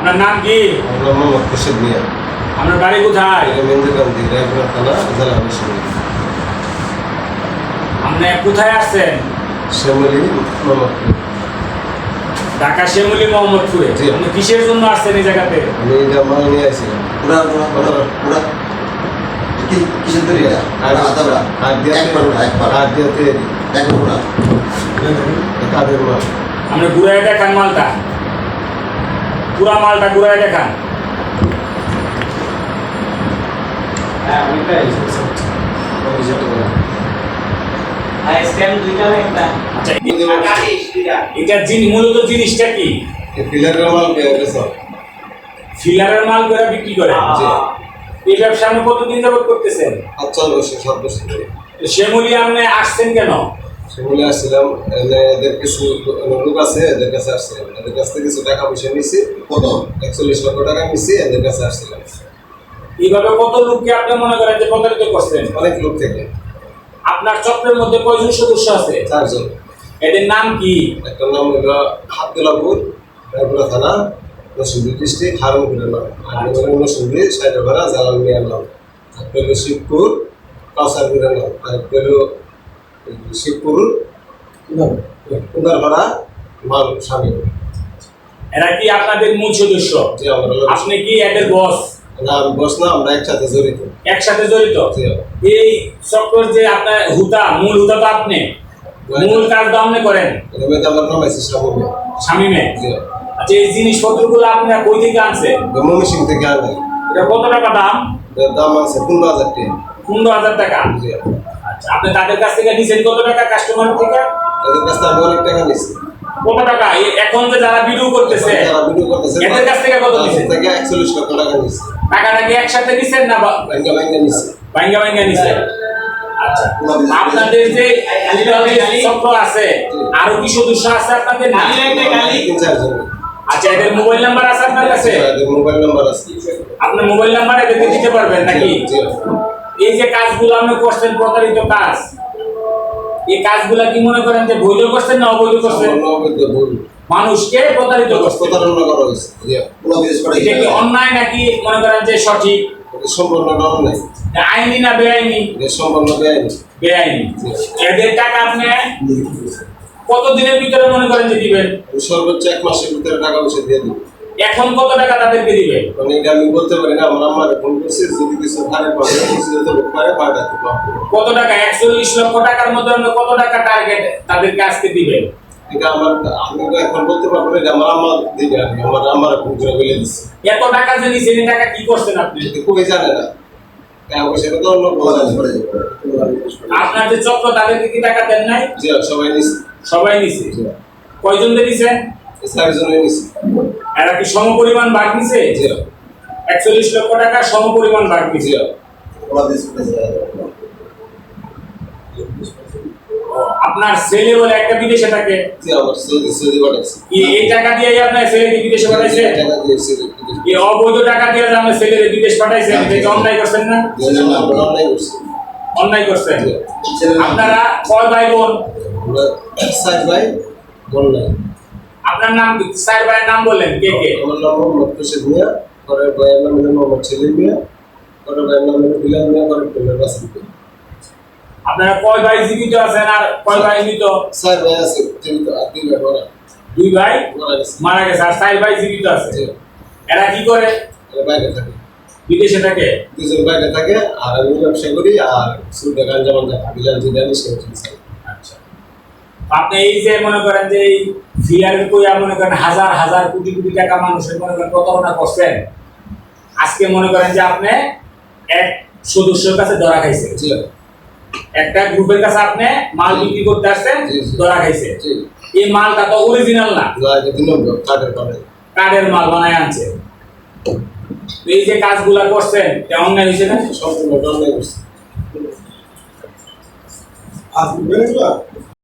আপনার নাম কি? আমার মোহাম্মদ খুরশেদ মিয়া। আপনার বাড়ি কোথায়? মেহেন্দিগঞ্জ, রায়পুরা থানা, জেলা মুন্সিগঞ্জ। আপনি কোথায় আসছেন? শ্যামলী মোহাম্মদপুর। ঢাকা শ্যামলী মোহাম্মদপুরে। জি। আপনি কিসের জন্য আসছেন এই জায়গাতে? আমি এটা মাল নিয়ে আসছিলাম। কিসের তৈরি এটা? আদাবড়া হাত দিয়ে তৈরি। একবার কাঠের মাল। আপনি ঘুরাই দেখান মালটা, পুরা মালটা ঘুরাই দেখান। আচ্ছা, এটা মূলত জিনিসটা কি? ফিলারের মাল ফিলারের মাল করে বিক্রি করে। জি। এই ব্যবসা আপনি কতদিন যাবত করতেছেন? 7 বছর ধরে। তো শ্যামলী আপনি আসছেন কেন? সেগুলো আসছিলাম, এদের কিছু লোক আছে, এদের কাছে আসছিলাম। এদের কাছ থেকে কিছু টাকা পয়সা নিছি। কত? 41 লক্ষ টাকা নিছি, এদের কাছে আসছিলাম। এইভাবে কত লোককে আপনি মনে করেন যে প্রতারিত করছেন? অনেক লোক থেকে। আপনার চক্রের মধ্যে কয়জন সদস্য আছে? 4 জন। এদের নাম কি? একটা নাম হলো আব্দুল্লাপুর, রায়পুরা থানা, নরসিংদী ডিস্ট্রিক্ট, হারুনপুরের নাম। আর নরসিংদী সাইডাভাড়া, জালাল মিয়ার নাম। আর হলো শিবপুর, কাউসারপুরের নাম। আর হলো শিবপুর, কুদারপাড়া, মাল স্বামী। এরা কি আপনাদের মূল সদস্য? যে আমরা আপনি কি এদের বস? না, আমি বস না, আমরা একসাথে জড়িত। একসাথে জড়িত? জি। এই চক্রের যে আপনার মূল হুতা তো আপনি, মূল কাজ তো আপনি করেন। এর মধ্যে আমার নাম আছে শামীম। শামীমে? জি। আচ্ছা, এই জিনিসপত্রগুলো আপনারা কই থেকে আনছেন? ময়মনসিং থেকে আনে। এটা কত টাকা দাম? এর দাম আছে 15,000 টাকা। 15,000 টাকা? জি। আচ্ছা, আপনি তাদের কাছ থেকে নিছেন কত টাকা কাস্টমার থেকে? এদের কাছ থেকে আমি অনেক টাকা নিছি। কত টাকা? এখন যে যারা ভিডিও করতেছে যারা ভিডিও করতেছে এদের কাছ থেকে কত নিছেন? থেকে 41 লক্ষ টাকা নিছি। টাকাটা কি একসাথে নিছেন না ব্যাংকে নিছি। ভাঙ্গা ভাঙ্গা নিছেন? আচ্ছা, আপনাদের যে চক্র আছে, আরো কি সদস্য আছে আপনাদের? না, 3-4 জন। আচ্ছা, এদের মোবাইল নাম্বার আছে আপনার কাছে? এদের মোবাইল নাম্বার আছে। আপনার মোবাইল নাম্বার এদেরকে দিতে পারবেন নাকি? জি। এই যে কাজগুলো আপনি করছেন, প্রতারিত কাজ, এই কাজগুলা কি মনে করেন যে বৈধ করছেন না অবৈধ করছেন? অবৈধ ভুল। মানুষকে প্রতারিত করছেন। প্রতারণা করা হয়েছে। জি। কোনো বিদেশ করে এটা কি অন্যায় নাকি মনে করেন যে সঠিক? এটা সম্পূর্ণ অন্যায়। আইনি না বেআইনি? এটা সম্পূর্ণ বেআইনি। বেআইনি। এদের টাকা আপনি কতদিনের ভিতরে মনে করেন যে দিবেন? সর্বোচ্চ 1 মাসের ভিতরে টাকা পয়সা দিয়ে দিব। এখন কত টাকা তাদেরকে দিবেন? মানে এটা আমি বলতে পারি না, আমার আম্মারে ফোন করছি, যদি কিছু ধারে পাবে, কিছু যদি পারে পাঠাতে পারবো। কত টাকা? 41 লক্ষ টাকার মধ্যে আপনি কত টাকা টার্গেট তাদেরকে আজকে দিবেন? এটা আমি তো এখন বলতে পারবো না, এটা আমার আম্মা দিবে আর কি। আমার আম্মারে ফোন করে বলে দিচ্ছে। এত টাকা যে নিছেন, এই টাকা কি করছেন আপনি? এটা খুবই জানে না। টাকা পয়সা তো অন্য আপনার যে চক্র, তাদেরকে কি টাকা দেন নাই? জি, সবাই নিচ্ছে। সবাই নিছে। কয়জন দিয়েছেন? 4 জনে নিচ্ছে। এরা কি সমপরিমাণ ভাগ নিছে? জি। 41 লক্ষ টাকা সমপরিমাণ ভাগ নিছে। জি। কোনো বিদেশ করে আপনার ছেলে বলে একটা বিদেশে থাকে, জি, আমার সৌদি পাঠাচ্ছে। এই টাকা দিয়ে আপনার ছেলেকে বিদেশে পাঠাইছে? টাকা দিয়েছে। এই অবৈধ টাকা দিয়ে আপনার ছেলেকে বিদেশ পাঠাইছেন, এটা অন্যায় করছেন না? আমরা অন্যায় করছি। অন্যায় করছেন। জি। আপনারা কয় ভাই বোন? আমরা 4 ভাই, বোন নাই। আপনার নাম, 4 ভাইয়ের নাম বললেন কে কে? আমার নাম মোহাম্মদ খুরশেদ মিয়া, পরের ভাইয়ের নাম হলো মোহাম্মদ সেলিম মিয়া, পরের ভাইয়ের নাম হলো বিলাল মিয়া, পরের ভাইয়ের রাসেল মিয়া। আপনারা কয় ভাই জীবিত আছেন আর কয় ভাই মৃত? 4 ভাই আছে জীবিত, আর 2 ভাই মারা 2 ভাই গেছে। মারা গেছে আর 4 ভাই জীবিত আছে। জি। এরা কি করে? এরা বাইরে থাকে। বিদেশে থাকে? 2 জন বাইরে থাকে, আর আমি ব্যবসা করি, আর সুদে গাঞ্জামান থাকে। বিলাল জিদানি সে হচ্ছে। আচ্ছা, আপনি এই যে মনে করেন যে এই ফিলারের কইয়া মনে করেন হাজার হাজার কোটি কোটি টাকা মানুষের মনে করেন প্রতারণা করছেন, আজকে মনে করেন যে আপনি এক সদস্যের কাছে ধরা খাইছে, জি। একটা গ্রুপের কাছে আপনি মাল বিক্রি করতে আসছেন, জি, জি। ধরা খাইছে। জি। এই মালটা তো অরিজিনাল না, না, এটা 2 নম্বর কার্ডের পাবে। কার্ডের মাল বানায় আনছে। তো এই যে কাজগুলা করছেন, এটা অন্যায় হয়েছে না? সম্পূর্ণ অন্যায় করছে। আপনি